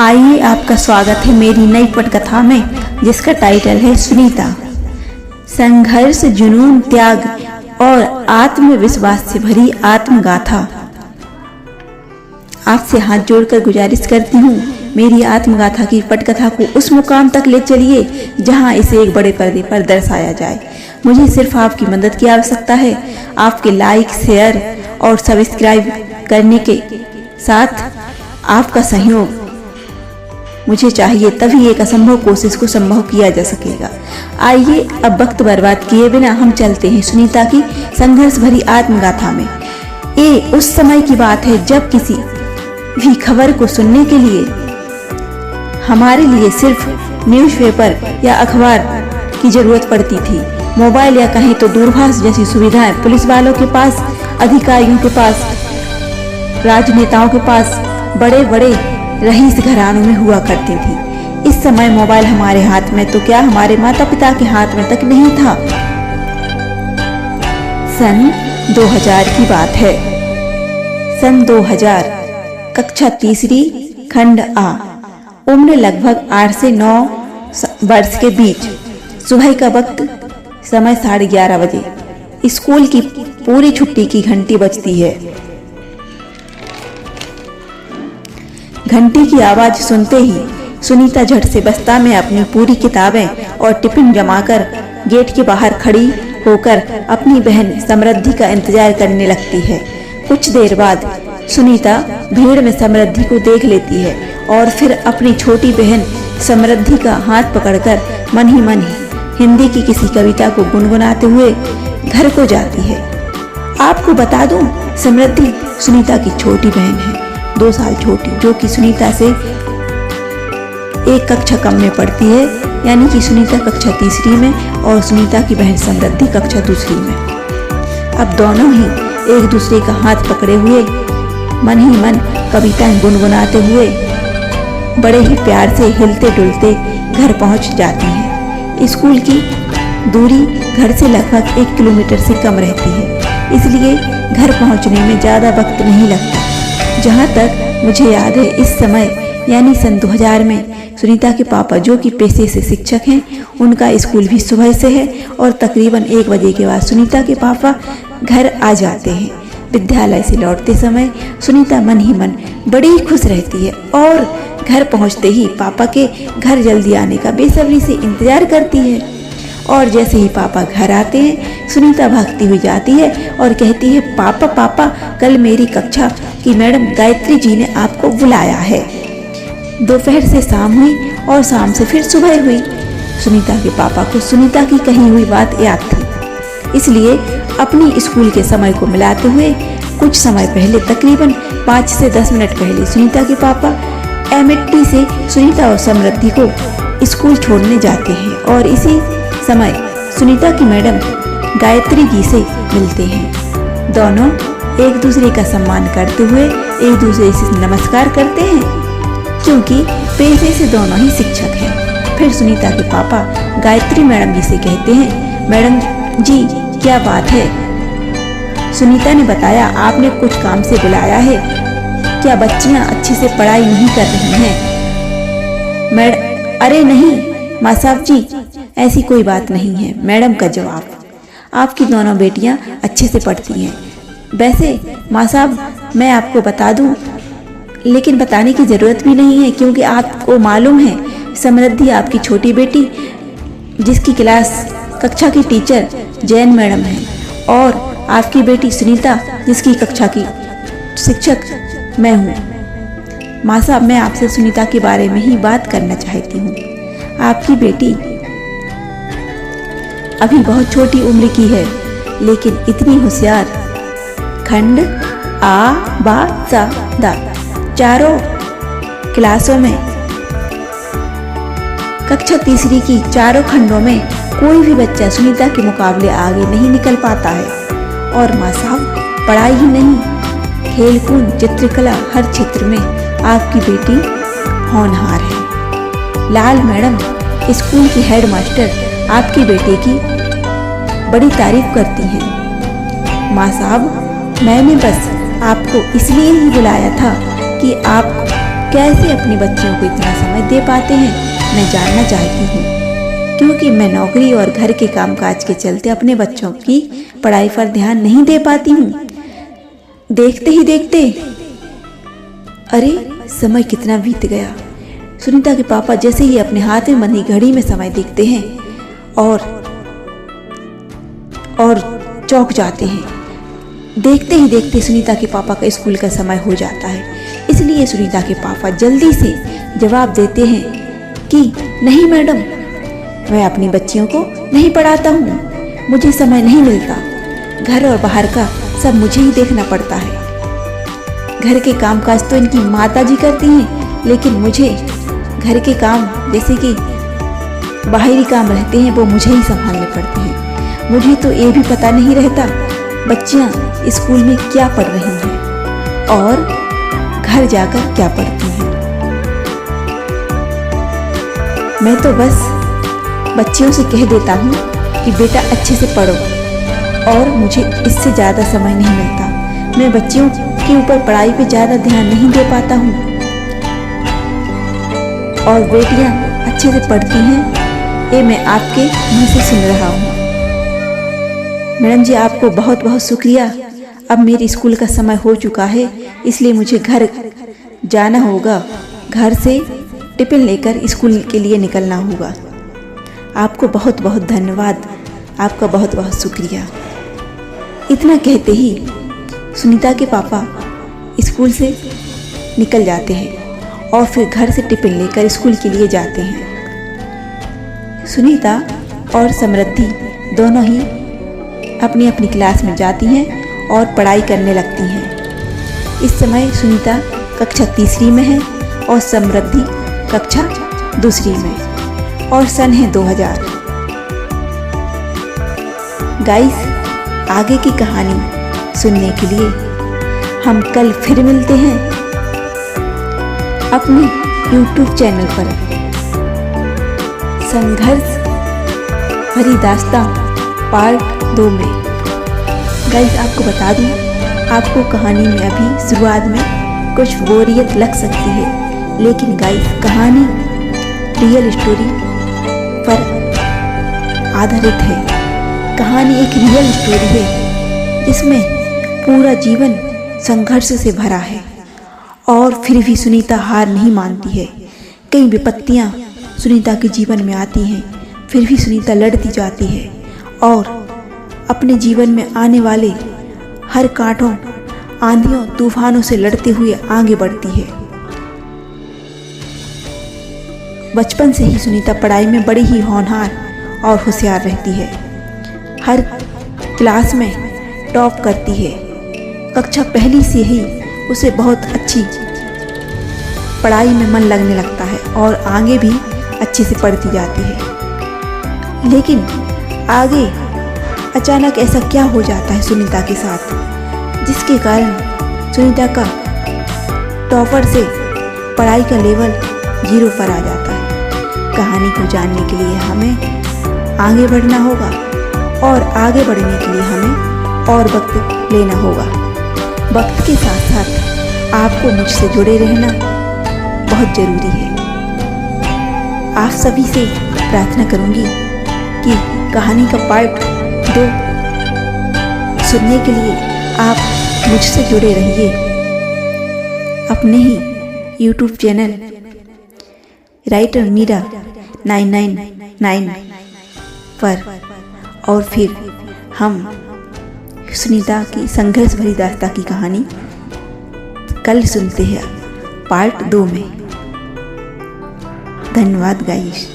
आइए, आपका स्वागत है मेरी नई पटकथा में, जिसका टाइटल है सुनीता। संघर्ष, जुनून, त्याग और आत्मविश्वास से भरी आत्मगाथा। आपसे हाथ जोड़कर गुजारिश करती हूँ, मेरी आत्मगाथा की पटकथा को उस मुकाम तक ले चलिए जहाँ इसे एक बड़े पर्दे पर दर्शाया जाए। मुझे सिर्फ आपकी मदद की आवश्यकता है। आपके लाइक, शेयर और सब्सक्राइब करने के साथ आपका सहयोग मुझे चाहिए, तभी एक असंभव कोशिश को संभव किया जा सकेगा। आइए, अब वक्त बर्बाद किए बिना हम चलते हैं सुनीता की संघर्ष भरी आत्मगाथा में। ये उस समय की बात है जब किसी भी खबर को सुनने के लिए हमारे लिए सिर्फ न्यूज़पेपर या अखबार की जरूरत पड़ती थी। मोबाइल या कहीं तो दूरभाष जैसी सुविधाएं पुलिस वालों के पास, अधिकारियों के पास, राजनेताओं के पास, बड़े बड़े रईस घरानों में हुआ करती थी। इस समय मोबाइल हमारे हाथ में तो क्या, हमारे माता पिता के हाथ में तक नहीं था। सन 2000 की बात है। सन 2000, कक्षा तीसरी, खंड आ। उम्र लगभग 8 से 9 वर्ष के बीच। सुबह का वक्त, समय 11:30 बजे। स्कूल की पूरी छुट्टी की घंटी बजती है। घंटी की आवाज सुनते ही सुनीता झट से बस्ता में अपनी पूरी किताबें और टिफिन जमाकर गेट के बाहर खड़ी होकर अपनी बहन समृद्धि का इंतजार करने लगती है। कुछ देर बाद सुनीता भीड़ में समृद्धि को देख लेती है और फिर अपनी छोटी बहन समृद्धि का हाथ पकड़कर मन ही हिंदी की किसी कविता को गुनगुनाते हुए घर को जाती है। आपको बता दूं, समृद्धि सुनीता की छोटी बहन है, 2 साल छोटी, जो कि सुनीता से एक कक्षा कम में पढ़ती है, यानी कि सुनीता कक्षा तीसरी में और सुनीता की बहन समृद्धि कक्षा दूसरी में। अब दोनों ही एक दूसरे का हाथ पकड़े हुए मन ही मन कविताएं गुनगुनाते हुए बड़े ही प्यार से हिलते डुलते घर पहुंच जाती हैं। स्कूल की दूरी घर से लगभग 1 किलोमीटर से कम रहती है, इसलिए घर पहुंचने में ज़्यादा वक्त नहीं लगता। जहाँ तक मुझे याद है, इस समय यानी सन 2000 में सुनीता के पापा, जो कि पेशे से शिक्षक हैं, उनका स्कूल भी सुबह से है और तकरीबन 1 बजे के बाद सुनीता के पापा घर आ जाते हैं। विद्यालय से लौटते समय सुनीता मन ही मन बड़ी खुश रहती है और घर पहुंचते ही पापा के घर जल्दी आने का बेसब्री से इंतजार करती है। और जैसे ही पापा घर आते हैं, सुनीता भागती हुई जाती है और कहती है, पापा पापा, कल मेरी कक्षा की मैडम गायत्री जी ने आपको बुलाया है। दोपहर से शाम हुई और शाम से फिर सुबह हुई। सुनीता के पापा को सुनीता की कही हुई बात याद थी, इसलिए अपनी स्कूल के समय को मिलाते हुए कुछ समय पहले, तकरीबन 5 से 10 मिनट पहले, सुनीता के पापा एमएटी से सुनीता और समृद्धि को स्कूल छोड़ने जाते हैं और इसी समय सुनीता की मैडम गायत्री जी से मिलते हैं। दोनों एक दूसरे का सम्मान करते हुए एक दूसरे से नमस्कार करते हैं, क्योंकि पेशे से दोनों ही शिक्षक हैं। फिर सुनीता के पापा गायत्री मैडम जी से कहते हैं, मैडम जी क्या बात है? सुनीता ने बताया, आपने कुछ काम से बुलाया है, क्या बच्चियां अच्छे से पढ़ाई नहीं कर रही हैं? मैडम, अरे नहीं माँ साहब जी, ऐसी कोई बात नहीं है। मैडम का जवाब, आपकी दोनों बेटियां अच्छे से पढ़ती हैं। वैसे माँ साहब, मैं आपको बता दूं, लेकिन बताने की ज़रूरत भी नहीं है, क्योंकि आपको मालूम है, समृद्धि आपकी छोटी बेटी, जिसकी कक्षा की टीचर जैन मैडम है, और आपकी बेटी सुनीता, जिसकी कक्षा की शिक्षक मैं हूँ। माँ साहब, मैं आपसे सुनीता के बारे में ही बात करना चाहती हूँ। आपकी बेटी अभी बहुत छोटी उम्र की है, लेकिन इतनी होशियार। खंड आ, बा, सा, दा, चारों क्लासों में, कक्षा तीसरी की चारों खंडों में कोई भी बच्चा सुनीता के मुकाबले आगे नहीं निकल पाता है। और माँ साहब, पढ़ाई ही नहीं, खेलकूद, चित्रकला, हर क्षेत्र में आपकी बेटी होनहार है। लाल मैडम, स्कूल की हेडमास्टर, आपकी बेटे की बड़ी तारीफ करती हैं। माँ साहब, मैंने बस आपको इसलिए ही बुलाया था कि आप कैसे अपने बच्चों को इतना समय दे पाते हैं, मैं जानना चाहती हूँ, क्योंकि मैं नौकरी और घर के कामकाज के चलते अपने बच्चों की पढ़ाई पर ध्यान नहीं दे पाती हूँ। देखते ही देखते अरे समय कितना बीत गया। सुनीता के पापा जैसे ही अपने हाथ में बंधी घड़ी में समय देखते हैं और चौंक जाते हैं। देखते ही देखते सुनीता के पापा का स्कूल का समय हो जाता है। इसलिए सुनीता के पापा जल्दी से जवाब देते हैं कि नहीं मैडम, मैं अपनी बच्चियों को नहीं पढ़ाता हूँ, मुझे समय नहीं मिलता। घर और बाहर का सब मुझे ही देखना पड़ता है। घर के कामकाज तो इनकी माता जी करती हैं, लेकिन मुझे घर के काम जैसे कि बाहरी काम रहते हैं वो मुझे ही संभालने पड़ते हैं। मुझे तो ये भी पता नहीं रहता बच्चियाँ स्कूल में क्या पढ़ रही हैं और घर जाकर क्या पढ़ती हैं। मैं तो बस बच्चियों से कह देता हूँ कि बेटा अच्छे से पढ़ो, और मुझे इससे ज़्यादा समय नहीं मिलता। मैं बच्चियों के ऊपर पढ़ाई पे ज़्यादा ध्यान नहीं दे पाता हूँ, और बेटियाँ अच्छे से पढ़ती हैं, ये मैं आपके मुँह से सुन रहा हूँ। मैडम जी, आपको बहुत बहुत शुक्रिया। अब मेरे स्कूल का समय हो चुका है, इसलिए मुझे घर जाना होगा। घर से टिफिन लेकर स्कूल के लिए निकलना होगा। आपको बहुत बहुत धन्यवाद, आपका बहुत बहुत शुक्रिया। इतना कहते ही सुनीता के पापा स्कूल से निकल जाते हैं और फिर घर से टिफिन लेकर स्कूल के लिए जाते हैं। सुनीता और समृद्धि दोनों ही अपनी अपनी क्लास में जाती हैं और पढ़ाई करने लगती हैं। इस समय सुनीता कक्षा तीसरी में है और समृद्धि कक्षा दूसरी में, और सन है 2000। गाइस, आगे की कहानी सुनने के लिए हम कल फिर मिलते हैं अपने YouTube चैनल पर। संघर्ष भरी दास्तां पार्ट 2 में। गाइस, आपको बता दूं, आपको कहानी में अभी शुरुआत में कुछ बोरियत लग सकती है, लेकिन गाइस कहानी रियल स्टोरी पर आधारित है। कहानी एक रियल स्टोरी है जिसमें पूरा जीवन संघर्ष से भरा है, और फिर भी सुनीता हार नहीं मानती है। कई विपत्तियां सुनीता के जीवन में आती हैं, फिर भी सुनीता लड़ती जाती है और अपने जीवन में आने वाले हर कांटों, आंधियों, तूफानों से लड़ते हुए आगे बढ़ती है। बचपन से ही सुनीता पढ़ाई में बड़ी ही होनहार और होशियार रहती है। हर क्लास में टॉप करती है। कक्षा पहली से ही उसे बहुत अच्छी पढ़ाई में मन लगने लगता है और आगे भी अच्छे से पढ़ती जाती है। लेकिन आगे अचानक ऐसा क्या हो जाता है सुनीता के साथ, जिसके कारण सुनीता का टॉपर से पढ़ाई का लेवल 0 पर आ जाता है। कहानी को जानने के लिए हमें आगे बढ़ना होगा, और आगे बढ़ने के लिए हमें और वक्त लेना होगा। वक्त के साथ साथ आपको मुझसे जुड़े रहना बहुत ज़रूरी है। आप सभी से प्रार्थना करूंगी कि कहानी का पार्ट 2 सुनने के लिए आप मुझसे जुड़े रहिए अपने ही YouTube चैनल राइटर मीरा 999 पर, और फिर हम सुनीता की संघर्ष भरी दास्तां की कहानी कल सुनते हैं पार्ट 2 में। धन्यवाद गाइस।